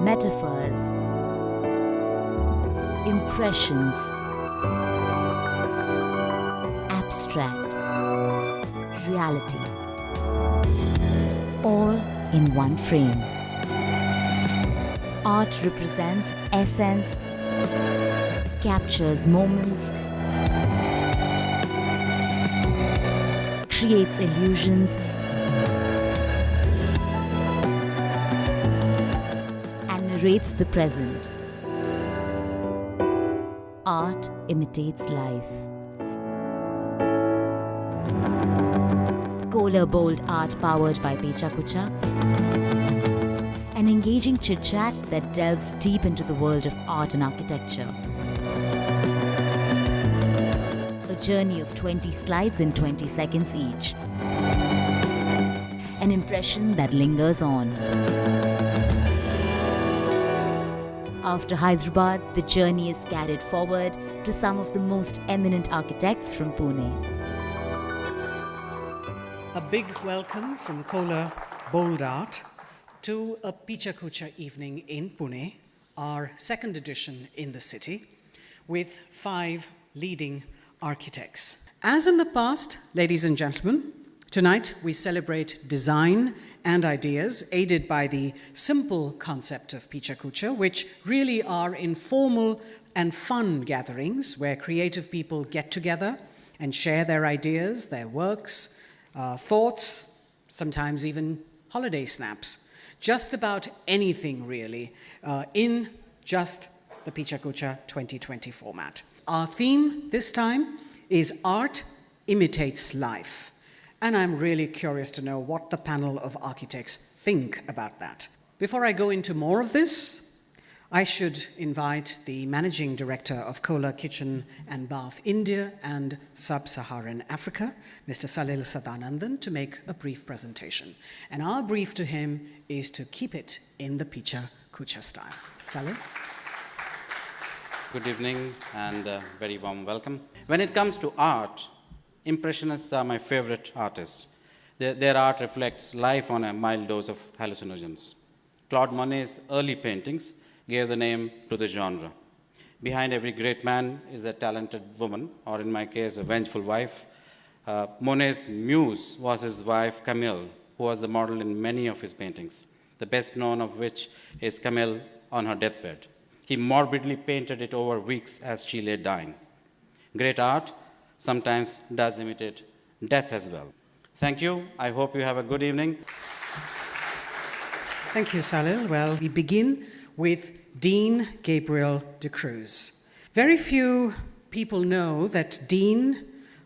metaphors, impressions, abstract, reality, all in one frame. Art represents essence, captures moments, creates illusions, and narrates the present. Art imitates life. Kohler bold art powered by Pecha Kucha. An engaging chit-chat that delves deep into the world of art and architecture. A journey of 20 slides in 20 seconds each. An impression that lingers on. After Hyderabad, the journey is carried forward to some of the most eminent architects from Pune. A big welcome from Kohler Bold Art to a PechaKucha evening in Pune, our second edition in the city, with 5 leading architects. As in the past, ladies and gentlemen, tonight we celebrate design and ideas aided by the simple concept of PechaKucha, which really are informal and fun gatherings where creative people get together and share their ideas, their works, thoughts, sometimes even holiday snaps. Just about anything really in just the PechaKucha 2020 format. Our theme this time is Art Imitates Life. And I'm really curious to know what the panel of architects think about that. Before I go into more of this, I should invite the Managing Director of Kohler Kitchen and Bath India and Sub-Saharan Africa, Mr. Sunil Sadanandan, to make a brief presentation. And our brief to him is to keep it in the PechaKucha style. Sunil? Good evening and a very warm welcome. When it comes to art, Impressionists are my favorite artists. Their art reflects life on a mild dose of hallucinogens. Claude Monet's early paintings gave the name to the genre. Behind every great man is a talented woman, or in my case, a vengeful wife. Monet's muse was his wife, Camille, who was the model in many of his paintings, the best known of which is Camille on her deathbed. He morbidly painted it over weeks as she lay dying. Great art sometimes does imitate death as well. Thank you. I hope you have a good evening. Thank you, Salil. Well, we begin with Dean Gabriel de Cruz. Very few people know that Dean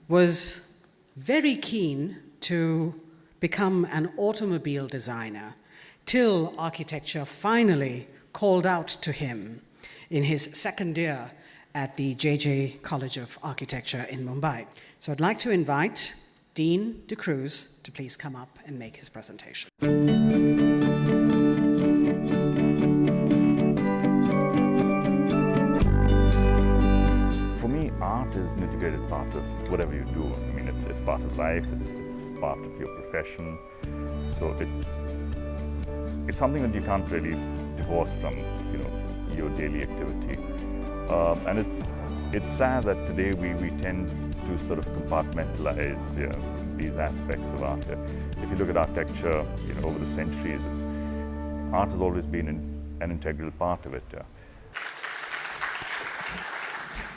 was very keen to become an automobile designer till architecture finally called out to him in his second year at the JJ College of Architecture in Mumbai. So I'd like to invite Dean de Cruz to please come up and make his presentation. For me, art is an integrated part of whatever you do. I mean, it's part of life, it's part of your profession. So it's something that you can't really divorce from, your daily activity. And it's sad that today we tend to sort of compartmentalize these aspects of art. If you look at architecture, over the centuries, art has always been an integral part of it.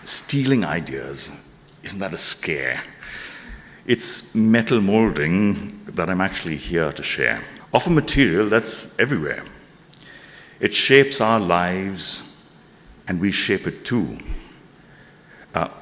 Stealing ideas, isn't that a scare? It's metal molding that I'm actually here to share. Of a material that's everywhere. It shapes our lives, and we shape it too.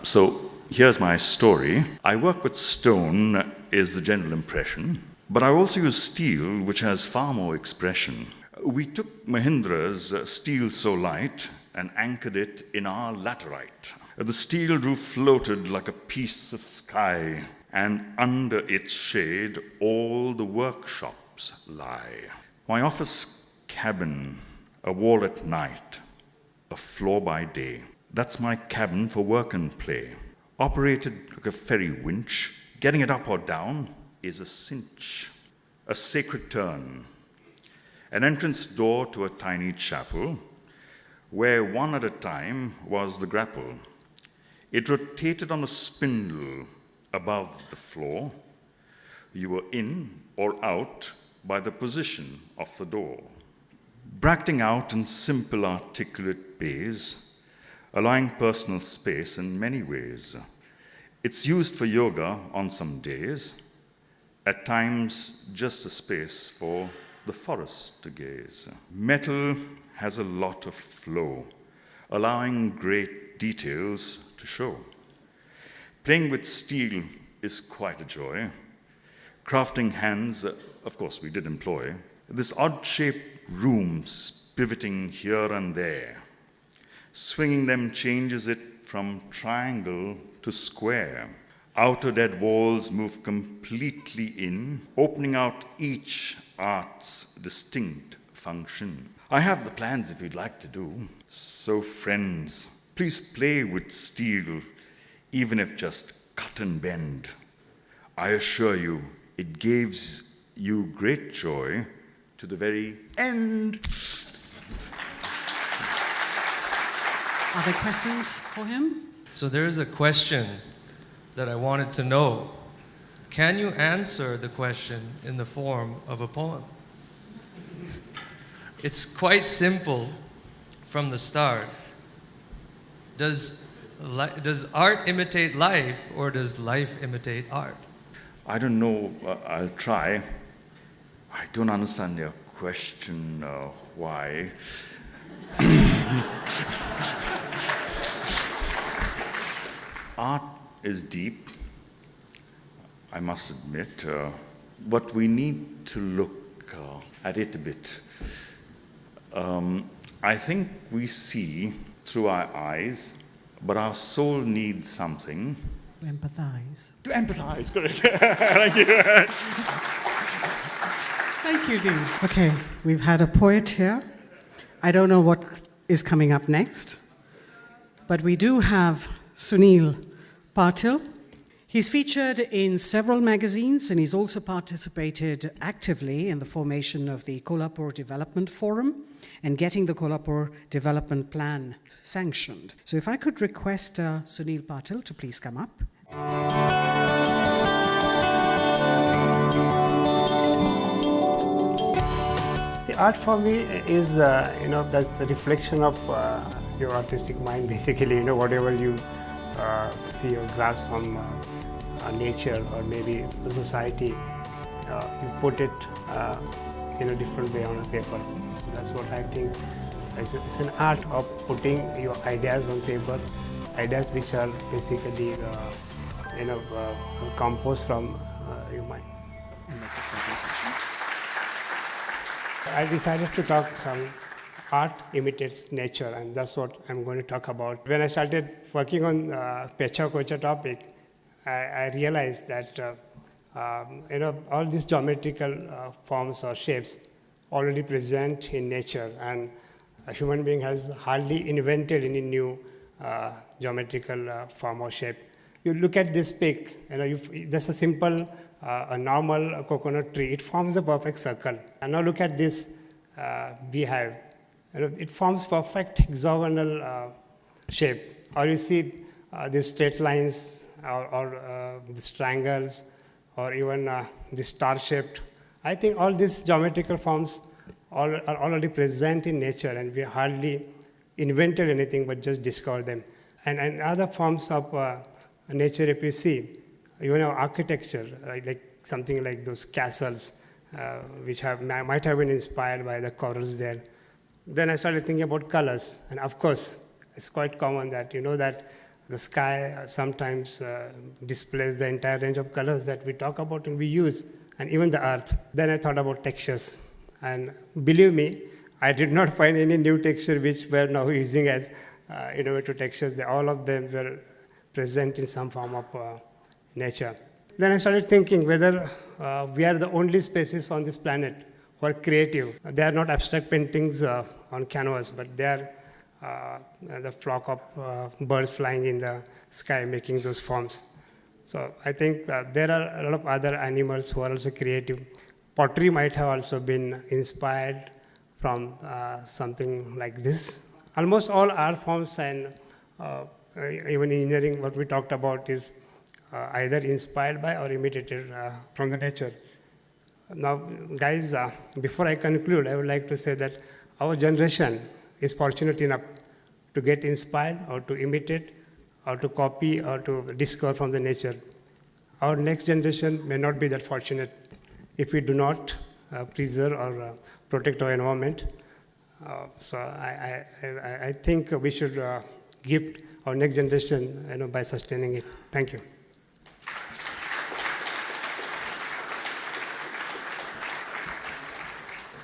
So here's my story. I work with stone is the general impression, but I also use steel, which has far more expression. We took Mahindra's steel so light and anchored it in our laterite. The steel roof floated like a piece of sky, and under its shade all the workshops lie. My office cabin, a wall at night, a floor by day. That's my cabin for work and play. Operated like a ferry winch, getting it up or down is a cinch, a sacred turn. an entrance door to a tiny chapel, where one at a time was the grapple. It rotated on a spindle above the floor. You were in or out by the position of the door. Bracting out in simple articulate bays, allowing personal space in many ways. It's used for yoga on some days, at times just a space for the forest to gaze. Metal has a lot of flow, allowing great details to show. Playing with steel is quite a joy. Crafting hands, of course, we did employ. This odd-shaped rooms pivoting here and there. Swinging them changes it from triangle to square. Outer dead walls move completely in, opening out each art's distinct function. I have the plans if you'd like to do. So friends, please play with steel, even if just cut and bend. I assure you, it gives you great joy to the very end. Are there questions for him? So there is a question that I wanted to know. Can you answer the question in the form of a poem? It's quite simple from the start. Does art imitate life, or does life imitate art? I don't know, I'll try. I don't understand your question, why. Art is deep, I must admit, but we need to look at it a bit. I think we see through our eyes, but our soul needs something. To empathize. To empathize, correct. Thank you. Thank you, Dean. Okay, we've had a poet here. I don't know what is coming up next, but we do have Sunil Patil. He's featured in several magazines, and he's also participated actively in the formation of the Kolhapur Development Forum and getting the Kolhapur Development Plan sanctioned. So if I could request Sunil Patil to please come up. The art for me is, that's a reflection of your artistic mind, basically, whatever you see or grasp from nature or maybe the society, you put it in a different way on a paper. So that's what I think. It's an art of putting your ideas on paper, ideas which are basically, composed from your mind. And make this presentation. I decided to talk art imitates nature, and that's what I'm going to talk about. When I started working on Pecha Kucha topic, I realized that all these geometrical forms or shapes already present in nature, and a human being has hardly invented any new geometrical form or shape. You look at this pic, that's a simple, a normal coconut tree. It forms a perfect circle. And now look at this beehive. It forms perfect hexagonal shape. Or you see these straight lines or these triangles or even the star-shaped. I think all these geometrical forms are already present in nature, and we hardly invented anything but just discovered them. And other forms of nature, if you see, even our architecture, right, like something like those castles, which might have been inspired by the corals there. Then I started thinking about colors, and of course, it's quite common that that the sky sometimes displays the entire range of colors that we talk about and we use, and even the earth. Then I thought about textures, and believe me, I did not find any new texture which we're now using as innovative textures. All of them were present in some form of nature. Then I started thinking whether we are the only species on this planet who are creative. They are not abstract paintings on canvas, but they are the flock of birds flying in the sky, making those forms. So I think there are a lot of other animals who are also creative. Pottery might have also been inspired from something like this. Almost all art forms and even engineering, what we talked about is either inspired by or imitated from the nature. Now, guys, before I conclude, I would like to say that our generation is fortunate enough to get inspired or to imitate or to copy or to discover from the nature. Our next generation may not be that fortunate if we do not preserve or protect our environment. So I think we should gift our next generation by sustaining it. Thank you.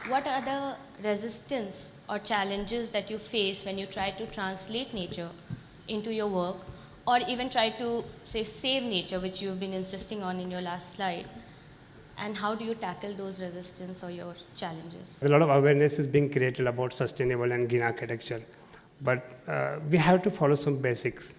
What are the resistance or challenges that you face when you try to translate nature into your work, or even try to, say, save nature, which you've been insisting on in your last slide? And how do you tackle those resistance or your challenges? A lot of awareness is being created about sustainable and green architecture, but we have to follow some basics.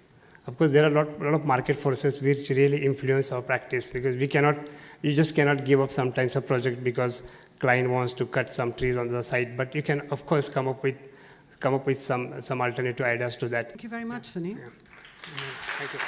Of course, there are a lot of market forces which really influence our practice, because you just cannot give up sometimes a project because client wants to cut some trees on the side, but you can, of course, come up with some alternative ideas to that. Thank you very much, Sunil. Yeah. Thank you.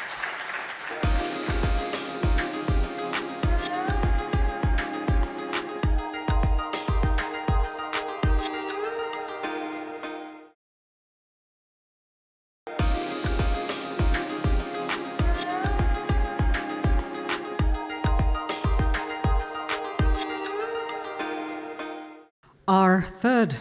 Our third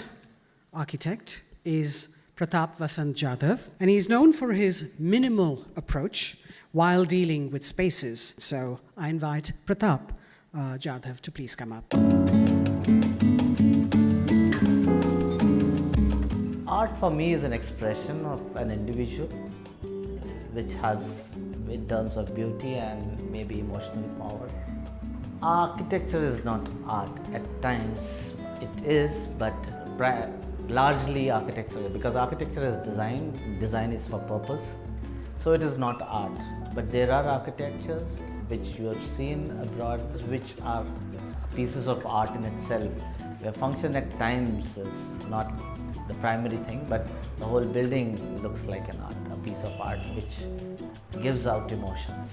architect is Pratap Jadhav, and he's known for his minimal approach while dealing with spaces. So I invite Pratap Jadhav to please come up. Art for me is an expression of an individual which has, in terms of beauty and maybe emotional power. Architecture is not art. At times it is, but largely architecture, because architecture is design is for purpose, so it is not art. But there are architectures which you have seen abroad which are pieces of art in itself, where function at times is not the primary thing, but the whole building looks like an art, a piece of art which gives out emotions.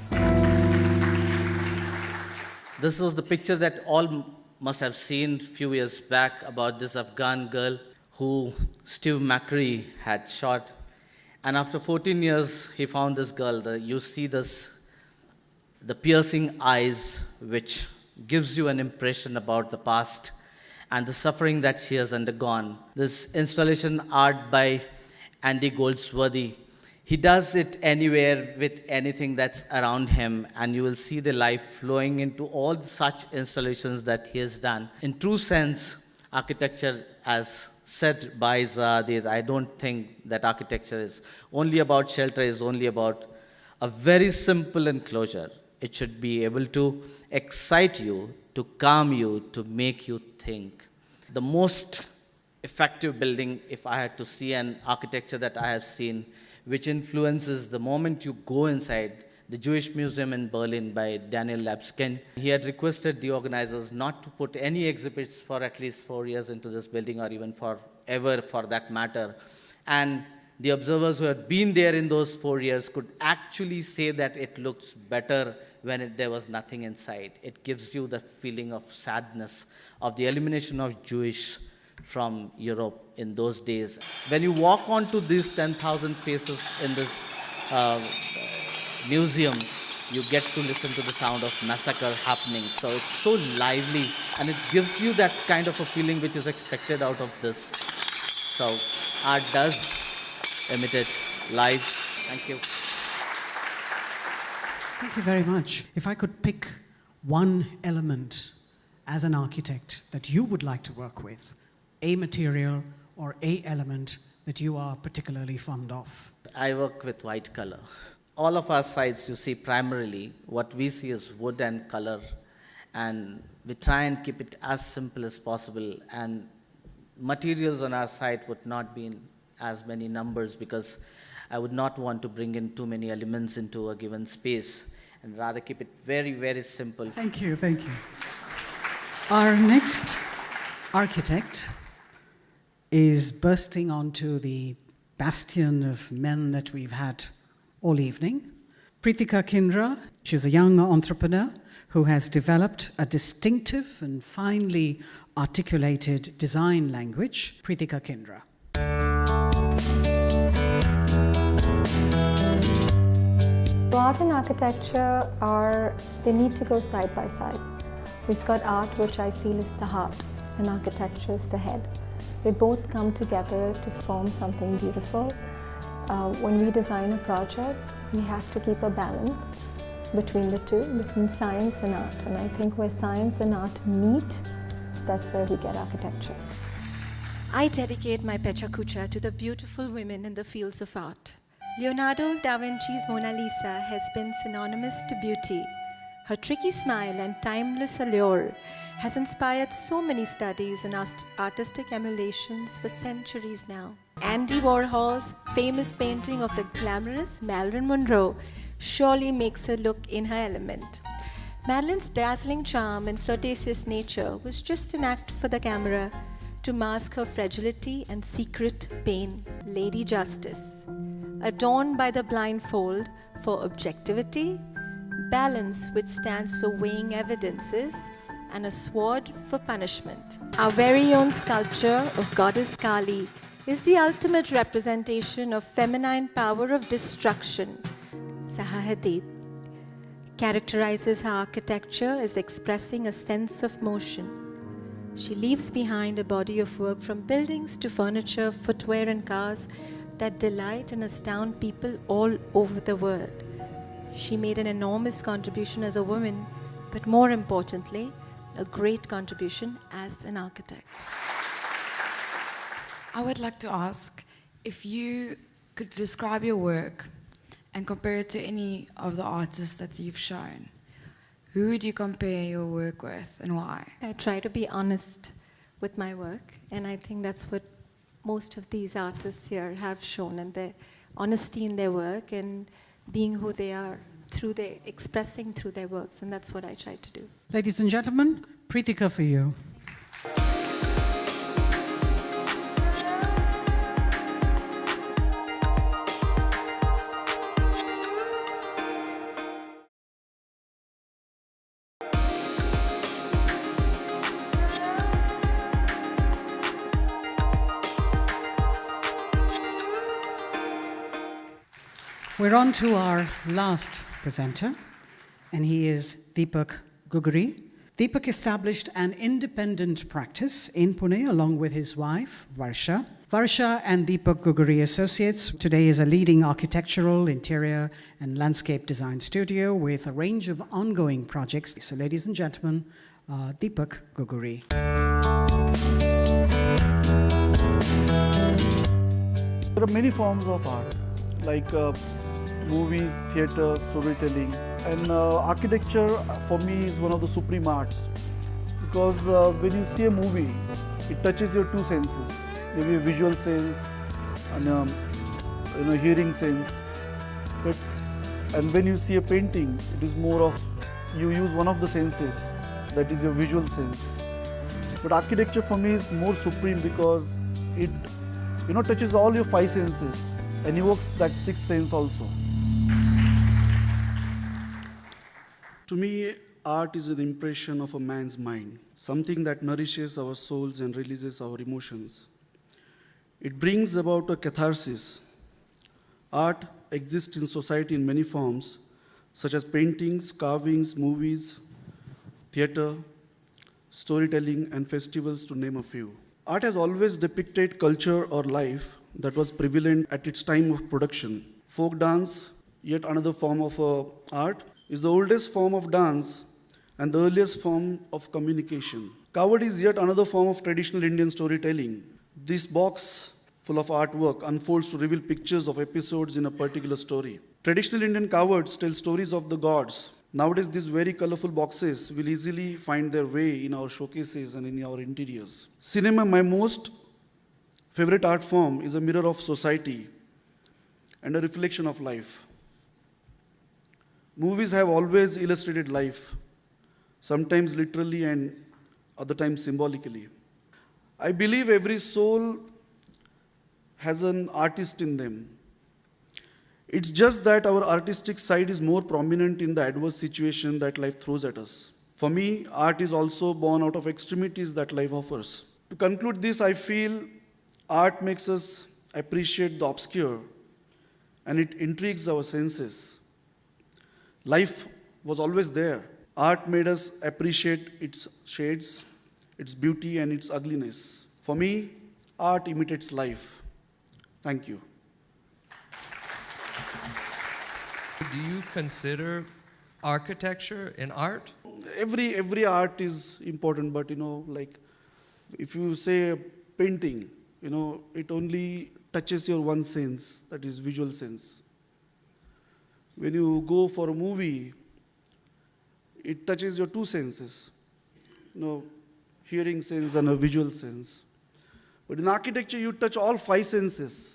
This was the picture that all must have seen a few years back about this Afghan girl who Steve McCurry had shot. And after 14 years, he found this girl. You see the piercing eyes, which gives you an impression about the past and the suffering that she has undergone. This installation art by Andy Goldsworthy, he does it anywhere with anything that's around him, and you will see the life flowing into all such installations that he has done. In true sense, architecture, as said by Zahid, I don't think that architecture is only about shelter, is only about a very simple enclosure. It should be able to excite you, to calm you, to make you think. The most effective building, if I had to see an architecture that I have seen, which influences the moment you go inside, the Jewish Museum in Berlin by Daniel Lapskin. He had requested the organizers not to put any exhibits for at least 4 years into this building, or even forever for that matter. And the observers who had been there in those 4 years could actually say that it looks better when there was nothing inside. It gives you the feeling of sadness, of the elimination of Jewish from Europe in those days. When you walk onto these 10,000 faces in this museum, you get to listen to the sound of massacre happening. So it's so lively, and it gives you that kind of a feeling which is expected out of this. So art does imitate life. Thank you. Thank you very much. If I could pick one element as an architect that you would like to work with, a material or a element that you are particularly fond of? I work with white color. All of our sites, you see, primarily, what we see is wood and color, and we try and keep it as simple as possible, and materials on our site would not be in as many numbers, because I would not want to bring in too many elements into a given space, and rather keep it very, very simple. Thank you, thank you. Our next architect is bursting onto the bastion of men that we've had all evening. Preeti Kindra, she's a young entrepreneur who has developed a distinctive and finely articulated design language. Preeti Kindra. Art and architecture they need to go side by side. We've got art, which I feel is the heart, and architecture is the head. They both come together to form something beautiful. When we design a project, we have to keep a balance between the two, between science and art. And I think where science and art meet, that's where we get architecture. I dedicate my Pecha Kucha to the beautiful women in the fields of art. Leonardo da Vinci's Mona Lisa has been synonymous to beauty. Her tricky smile and timeless allure has inspired so many studies and artistic emulations for centuries now. Andy Warhol's famous painting of the glamorous Marilyn Monroe surely makes her look in her element. Marilyn's dazzling charm and flirtatious nature was just an act for the camera to mask her fragility and secret pain. Lady Justice, adorned by the blindfold for objectivity, balance which stands for weighing evidences, and a sword for punishment. Our very own sculpture of Goddess Kali is the ultimate representation of feminine power of destruction. Zaha Hadid characterizes her architecture as expressing a sense of motion. She leaves behind a body of work from buildings to furniture, footwear and cars that delight and astound people all over the world. She made an enormous contribution as a woman, but more importantly, a great contribution as an architect. I would like to ask if you could describe your work and compare it to any of the artists that you've shown. Who would you compare your work with and why? I try to be honest with my work, and I think that's what most of these artists here have shown, and their honesty in their work and being who they are expressing through their works, and that's what I try to do. Ladies and gentlemen, Preeti for you. We're on to our last presenter, and he is Deepak Guggari. Deepak established an independent practice in Pune along with his wife, Varsha. Varsha and Deepak Guggari Associates today is a leading architectural, interior, and landscape design studio with a range of ongoing projects. So, ladies and gentlemen, Deepak Guggari. There are many forms of art, like movies, theatre, storytelling, and architecture for me is one of the supreme arts, because when you see a movie, it touches your two senses, maybe a visual sense and a hearing sense. And when you see a painting, it is more of you use one of the senses, that is your visual sense. But architecture for me is more supreme because it touches all your five senses and evokes that sixth sense also. To me, art is an impression of a man's mind, something that nourishes our souls and releases our emotions. It brings about a catharsis. Art exists in society in many forms, such as paintings, carvings, movies, theatre, storytelling, and festivals, to name a few. Art has always depicted culture or life that was prevalent at its time of production. Folk dance, yet another form of art, is the oldest form of dance and the earliest form of communication. Kavod is yet another form of traditional Indian storytelling. This box full of artwork unfolds to reveal pictures of episodes in a particular story. Traditional Indian Kavods tell stories of the gods. Nowadays, these very colorful boxes will easily find their way in our showcases and in our interiors. Cinema, my most favorite art form, is a mirror of society and a reflection of life. Movies have always illustrated life, sometimes literally and other times symbolically. I believe every soul has an artist in them. It's just that our artistic side is more prominent in the adverse situation that life throws at us. For me, art is also born out of extremities that life offers. To conclude this, I feel art makes us appreciate the obscure, and it intrigues our senses. Life was always there. Art made us appreciate its shades, its beauty, and its ugliness. For me, art imitates life. Thank you. Do you consider architecture in art? Every art is important, but like if you say painting, it only touches your one sense, that is visual sense. When you go for a movie, it touches your two senses, hearing sense and a visual sense. But in architecture, you touch all five senses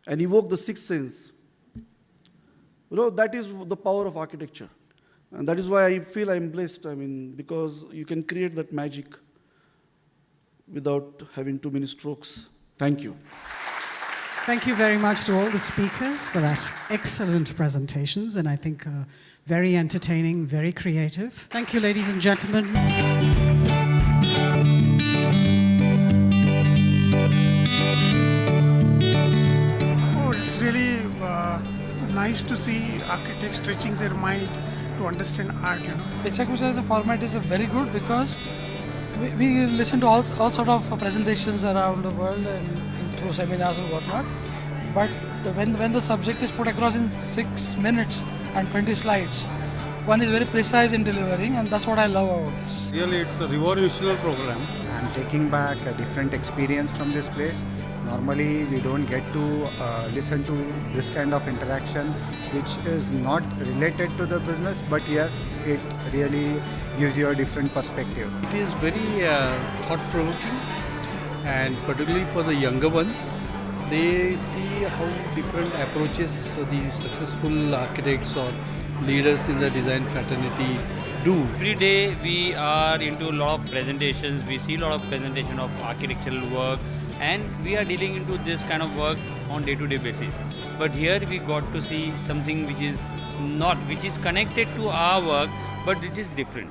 and evoke the sixth sense. That is the power of architecture. And that is why I feel I'm blessed, because you can create that magic without having too many strokes. Thank you. Thank you very much to all the speakers for that excellent presentations, and I think very entertaining, very creative. Thank you, ladies and gentlemen. Oh, it's really nice to see architects stretching their mind to understand art. Pecha Kucha as a format is very good because we listen to all sort of presentations around the world and through seminars and whatnot. But when the subject is put across in 6 minutes and 20 slides, one is very precise in delivering, and that's what I love about this. Really, it's a revolutionary program. I'm taking back a different experience from this place. Normally, we don't get to listen to this kind of interaction, which is not related to the business, but yes, it really gives you a different perspective. It is very thought-provoking, and particularly for the younger ones, they see how different approaches the successful architects or leaders in the design fraternity do. Every day we are into a lot of presentations, we see a lot of presentation of architectural work, and we are dealing into this kind of work on day-to-day basis. But here we got to see something which is connected to our work, but it is different.